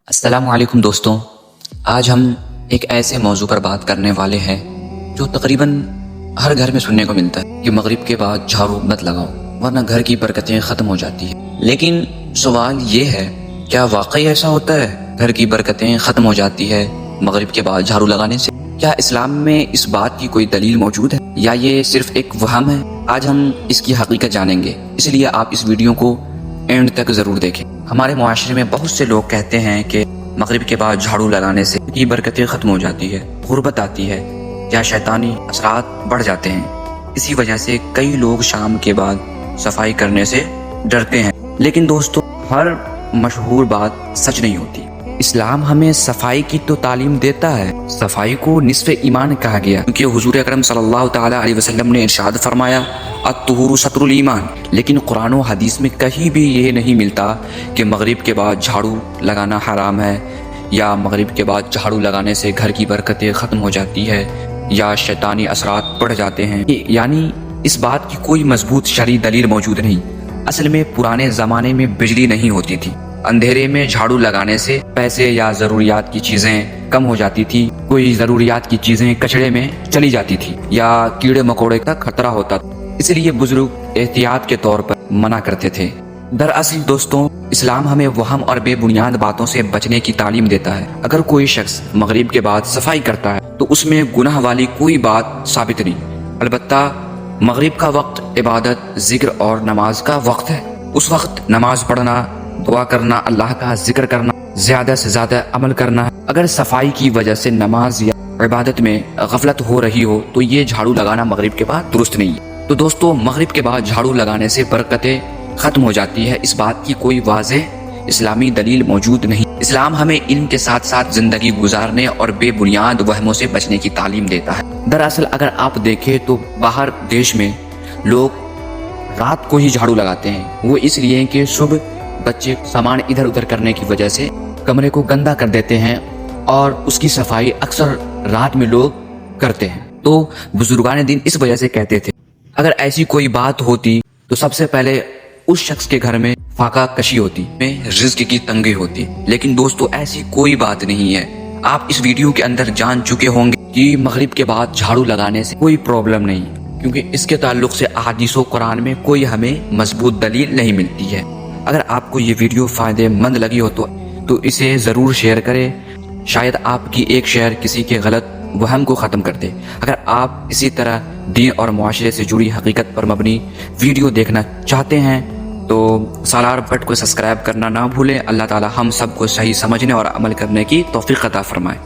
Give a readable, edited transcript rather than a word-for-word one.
السلام علیکم دوستوں، آج ہم ایک ایسے موضوع پر بات کرنے والے ہیں جو تقریباً ہر گھر میں سننے کو ملتا ہے کہ مغرب کے بعد جھاڑو مت لگاؤ ورنہ گھر کی برکتیں ختم ہو جاتی ہیں۔ لیکن سوال یہ ہے، کیا واقعی ایسا ہوتا ہے؟ گھر کی برکتیں ختم ہو جاتی ہے مغرب کے بعد جھاڑو لگانے سے؟ کیا اسلام میں اس بات کی کوئی دلیل موجود ہے یا یہ صرف ایک وہم ہے؟ آج ہم اس کی حقیقت جانیں گے، اس لیے آپ اس ویڈیو کو اینڈ تک ضرور دیکھیں۔ ہمارے معاشرے میں بہت سے لوگ کہتے ہیں کہ مغرب کے بعد جھاڑو لگانے سے کی برکتیں ختم ہو جاتی ہے، غربت آتی ہے یا شیطانی اثرات بڑھ جاتے ہیں۔ اسی وجہ سے کئی لوگ شام کے بعد صفائی کرنے سے ڈرتے ہیں۔ لیکن دوستو، ہر مشہور بات سچ نہیں ہوتی۔ اسلام ہمیں صفائی کی تو تعلیم دیتا ہے، صفائی کو نصف ایمان کہا گیا، کیونکہ حضور اکرم صلی اللہ تعالی علیہ وسلم نے ارشاد فرمایا الطہور شطر الایمان۔ لیکن قرآن و حدیث میں کہیں بھی یہ نہیں ملتا کہ مغرب کے بعد جھاڑو لگانا حرام ہے، یا مغرب کے بعد جھاڑو لگانے سے گھر کی برکتیں ختم ہو جاتی ہے یا شیطانی اثرات بڑھ جاتے ہیں۔ یعنی اس بات کی کوئی مضبوط شرعی دلیل موجود نہیں۔ اصل میں پرانے زمانے میں بجلی نہیں ہوتی تھی، اندھیرے میں جھاڑو لگانے سے پیسے یا ضروریات کی چیزیں کم ہو جاتی تھی، کوئی ضروریات کی چیزیں کچڑے میں چلی جاتی تھی یا کیڑے مکوڑے کا خطرہ ہوتا تھا، اس لیے بزرگ احتیاط کے طور پر منع کرتے تھے۔ دراصل دوستوں، اسلام ہمیں وہم اور بے بنیاد باتوں سے بچنے کی تعلیم دیتا ہے۔ اگر کوئی شخص مغرب کے بعد صفائی کرتا ہے تو اس میں گناہ والی کوئی بات ثابت نہیں۔ البتہ مغرب کا وقت عبادت، ذکر اور نماز کا وقت ہے۔ اس وقت نماز پڑھنا، دعا کرنا، اللہ کا ذکر کرنا، زیادہ سے زیادہ عمل کرنا ہے۔ اگر صفائی کی وجہ سے نماز یا عبادت میں غفلت ہو رہی ہو تو یہ جھاڑو لگانا مغرب کے بعد درست نہیں ہے۔ تو دوستو، مغرب کے بعد جھاڑو لگانے سے برکتیں ختم ہو جاتی ہے، اس بات کی کوئی واضح اسلامی دلیل موجود نہیں۔ اسلام ہمیں علم کے ساتھ ساتھ زندگی گزارنے اور بے بنیاد وہموں سے بچنے کی تعلیم دیتا ہے۔ دراصل اگر آپ دیکھیں تو باہر دیش میں لوگ رات کو ہی جھاڑو لگاتے ہیں، وہ اس لیے کہ صبح بچے سامان ادھر ادھر کرنے کی وجہ سے کمرے کو گندا کر دیتے ہیں اور اس کی صفائی اکثر رات میں لوگ کرتے ہیں۔ تو بزرگان دین اس وجہ سے کہتے تھے اگر ایسی کوئی بات ہوتی تو سب سے پہلے اس شخص کے گھر میں فاقہ کشی ہوتی، میں رزق کی تنگی ہوتی۔ لیکن دوستو، ایسی کوئی بات نہیں ہے۔ آپ اس ویڈیو کے اندر جان چکے ہوں گے کہ مغرب کے بعد جھاڑو لگانے سے کوئی پرابلم نہیں، کیونکہ اس کے تعلق سے احادیث و قرآن میں کوئی ہمیں مضبوط دلیل نہیں ملتی ہے۔ اگر آپ کو یہ ویڈیو فائدے مند لگی ہو تو اسے ضرور شیئر کریں، شاید آپ کی ایک شیئر کسی کے غلط وہم کو ختم کر دے۔ اگر آپ اسی طرح دین اور معاشرے سے جڑی حقیقت پر مبنی ویڈیو دیکھنا چاہتے ہیں تو سالار بٹ کو سبسکرائب کرنا نہ بھولیں۔ اللہ تعالی ہم سب کو صحیح سمجھنے اور عمل کرنے کی توفیق عطا فرمائے۔